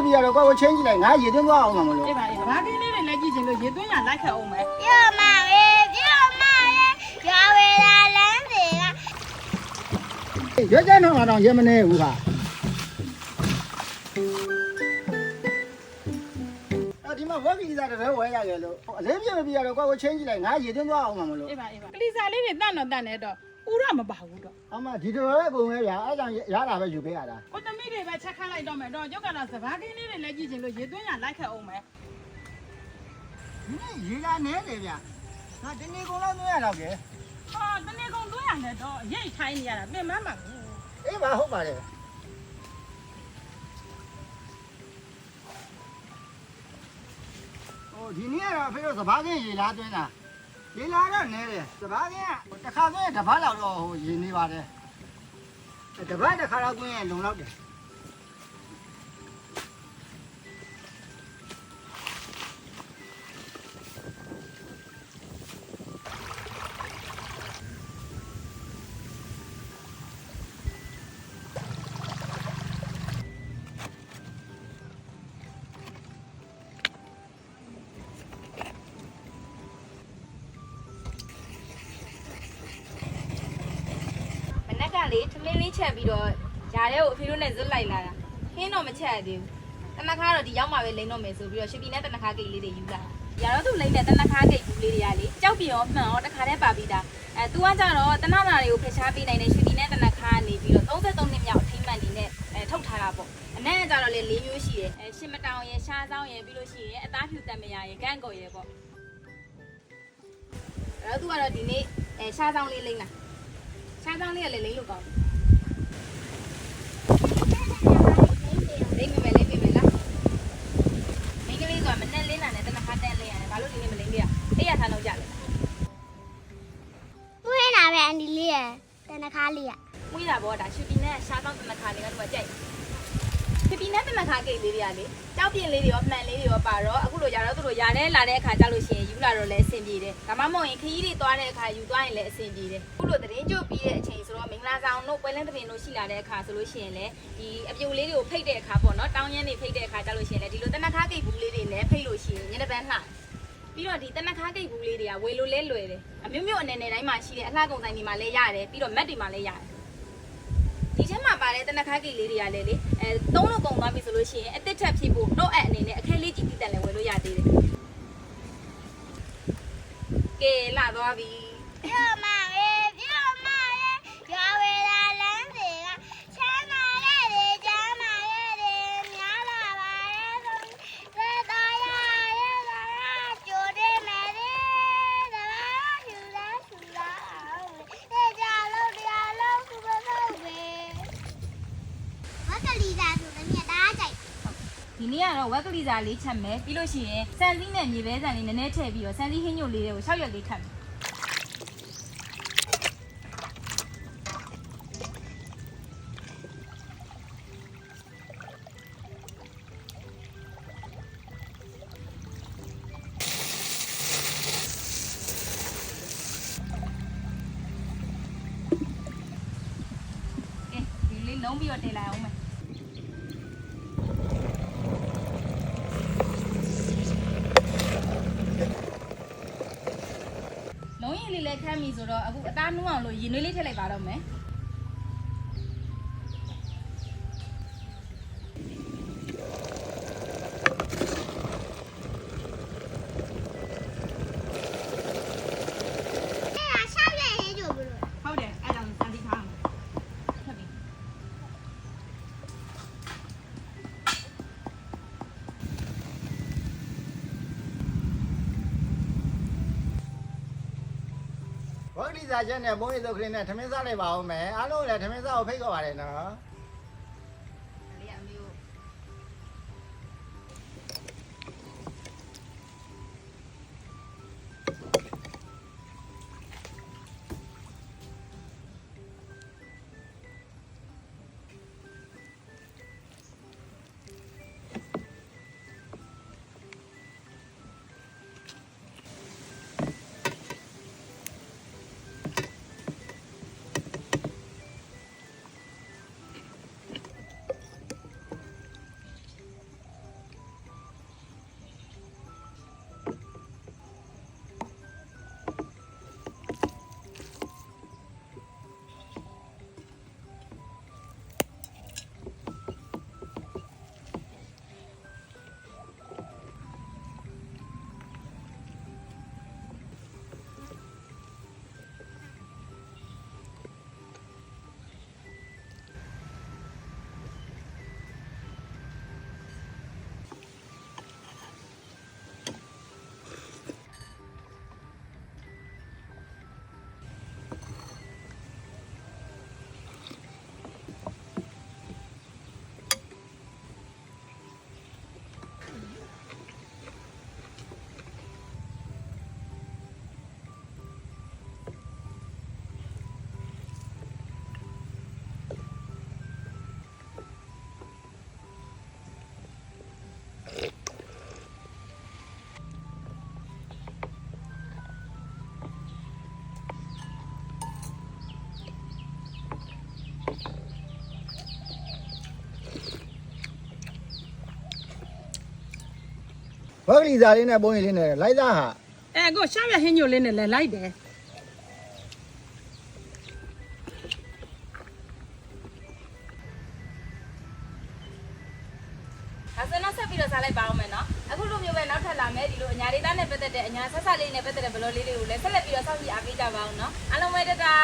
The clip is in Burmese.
ပြရတော့ကိုယ်ချင်းကြည့်လိုက်ငါရေသွင်းသွားအောင်မှာမလို့ အေးပါစဘာကင်းလေးတွေလည်းကြည့်ချင်လို့ရေသွင်းရလိုက်ခတ်အောင်မယ် ပြောမရွာဝေလာလမ်းတွေက ရွက်ကြတော့တော့ရေမနေဘူးဟာဒီမှာဝက်ကြီးစားတဲ့ဝဲရရလို့အလေးပြမပြရတော့ကိုယ်ချင်းကြည့်လိုက်ငါရေသွင်းသွားအောင်မှာမလို့ အေးပါကလီစာလေးတွေတန့်တော့တန့်နေတော့ဥရမပါဘူးတော့ အမဒီတော်ရဲ့ပုံပဲဗျာအဲ့ကြောင့်ရတာပဲယူပေးရတာ ကိုသမီးတွေပဲချက်ခန့်လိုက်တော့မယ်တော့ရုပ်ကတော့စဘာကင်းလေးတွေလည်းကြည့်ချင်လို့ရေသွင်းရလိုက်ခတ်အောင်မယ် ဒီနေ့ရေလာနေတယ်ဗျာငါဒီနေ့ကုန်တော့သွင်းရတော့ကဲ ဟာတနေ့ကုန်သွင်းရတယ်တော့ရိတ်ထိုင်းနေရတာပြင်မမှာဘူး အေးပါဟုတ်ပါတယ်ဟိုဒီနေ့ကတော့ဖေတို့စဘာကင်းရေလာသွင်းတာရေလာတော့နေတယ်စဘာကင်းကတစ်ခါသွင်းရင်တစ်ပတ်လောက်တော့ဟိုရေနေပါတယ်တစ်ပတ်တစ်ခါတော့သွင်းရင်လုံလောက်တယ်မနက်ကလေထမင်းလေးချက်ပြီးတော့ຢာတဲ့ကိုအဖေတို့နဲ့ဇွတ်လိုက်လာတာခင်းတော့မချက်ရသေးဘူးတနခါတော့ဒီရောက်မှပဲလိမ့်တော့မယ်ဆိုပြီးတော့ရွှေပြည်နဲ့တနခါဂိတ်လေးတွေယူလာຢာတော့သူလိမ့်တဲ့တနခါဂိတ်ဘူးလေးတွေကလေကြောက်ပြရောမှန်ရောတခါတည်းပါပြီးသားသူကကြတော့တနနာတွေကိုဖျက်ချပေးနိုင်တဲ့ရွှေပြည်နဲ့တနခါနေပြီးတော့33နှစ်မြောက်အထိမ့်မှန်ဒီနဲ့ထုတ်ထားတာပေါ့အနက်ကြတော့လေ၄မျိုးရှိတယ်ရှင်မတောင်ရယ်ရှားဆောင်ရယ်ပြီးလို့ရှိရင်အသားဖြူတက်မရရယ်ကန့်ကော်ရယ်ပေါ့အဲ့တော့သူကတော့ဒီနေ့ရှားဆောင်လေးလိမ့်လာရှားဆောင်လေးကလည်းလိမ့်လို့ကောင်းလိမ့်မယ်လားမိန်းကလေးကမနဲ့လင်းလာနဲ့တနခါတန်လေးရတယ်ဘာလို့ဒီနေ့မလိမ့်ကြရအေးရထားတော့ကြလေ သွေးလာပဲအန်ဒီလေးရတနခါလေးရ မွေးတာပေါ့ဒါရွှေပြည်နဲ့ရှားဆောင်တနခါလေးကတော့ကြိုက်ရွှေပြည်နဲ့တနခါကိတ်လေးတွေကလေကြောက်ပြင်းလေးတွေရောမှန်လေးတွေရောပါတော့အခုလိုကြတော့သူတို့ရာထဲလာတဲ့အခါကြလို့ရှိရင်ယူလာတော့လည်းအဆင်ပြေတယ်ဒါမှမဟုတ်ရင်ခရီးတွေသွားတဲ့အခါယူသွားရင်လည်းအဆင်ပြေတယ်အခုလိုသတင်းကြိုပြီးတဲ့အချိန်ဆိုတော့မင်္ဂလာဆောင်တို့ပွဲလန်းသဘင်တို့ရှိလာတဲ့အခါဆိုလို့ရှိရင်လည်းဒီအပြုတ်လေးတွေကိုဖိတ်တဲ့အခါပေါ့နော်တောင်းရမ်းတွေဖိတ်တဲ့အခါကြလို့ရှိရင်လည်းဒီလိုတနခါကိတ်ဘူးလေးတွေနဲ့ဖိတ်လို့ရှိရင်ညနေပန်းလှပြီးတော့ဒီတနခါကိတ်ဘူးလေးတွေကဝေလို့လဲလွယ်တယ်အမျိုးမျိုးအနေနဲ့တိုင်းမှာရှိတယ်အလှကုန်ဆိုင်တွေမှာလည်းရတယ်ပြီးတော့မက်တွေမှာလည်းရတယ်ဒီထဲမှာပါတဲ့တနခါကိတ်လေးတွေကလည်းလေသုံးလို့ကုန်သွားပြီဆိုလို့ရှိရင်အတစ်ထက်ဖြစ်ဖို့တော့အနေနဲ့အခက်လေးကြည့်တတ်လည်းဝယ်လို့ရသေးတယ်ကဲလာသွားပြီ ပြောမရွာဝေလာလမ်းတွေကချမ်းသာတဲ့တွေချမ်းသာတဲ့တွေများလာပါရဲ့ဆိုသက်တော်ရရဲ့လာကြိုတယ်မယ်တဲ့တလားယူလားအောင်တဲ့ကြလို့တရားလို့ခုမဟုတ်ပဲမကလီသာဆိုလည်းမြတ်တာကြိုက် ဒီနေ့ကတော့ဝက်ကလီစာလေးချက်မယ်ပြီးလို့ရှိရင်စံစည်းနဲ့မြေပဲဆန်လေးနည်းနည်းထည့်ပြီးတော့စံစည်းဟင်းညိုလေးတွေကို6ရက်လေးထပ်မယ်ဒီလေးလုံးပြီးတော့တင်လိုက်အောင်မယ်လုံးရင်လေးလည်းခမ်းပြီဆိုတော့အခုအသားနှုံးအောင်လို့ရေနွေးလေးထည့်လိုက်ပါတော့မယ်ဟုတ်တယ်အဲ့ဒါစံတိထားမယ်ဟုတ်ပြီဝက်ကြီးစားချက်နဲ့ဘုံရည်သုတ်ကလေးနဲ့ထမင်းစားလိုက်ပါဦးမယ်အားလုံးလည်းထမင်းစားကိုဖိတ်ခေါ်ပါတယ်နော် လေးအမျိုး ဝက်ကလေးစားလေးနဲ့ပုံရိပ်လေးနဲ့လိုက်သားဟာ ကိုရှာရဟင်းညိုလေးနဲ့လည်းလိုက်တယ် ဒါဆိုတော့ဆက်ပြီးတော့စားလိုက်ပါအောင်မယ်နော်အခုလိုမျိုးပဲနောက်ထပ်လာမယ်ဒီလိုအညာဒေတာနဲ့ပတ်သက်တဲ့အညာဆက်ဆက်လေးနဲ့ပတ်သက်တဲ့ဘလောလေးတွေကိုလည်းဆက်လက်ပြီးတော့စောင့်ကြည့်အားပေးကြပါအောင်နော်အားလုံးပဲတတာ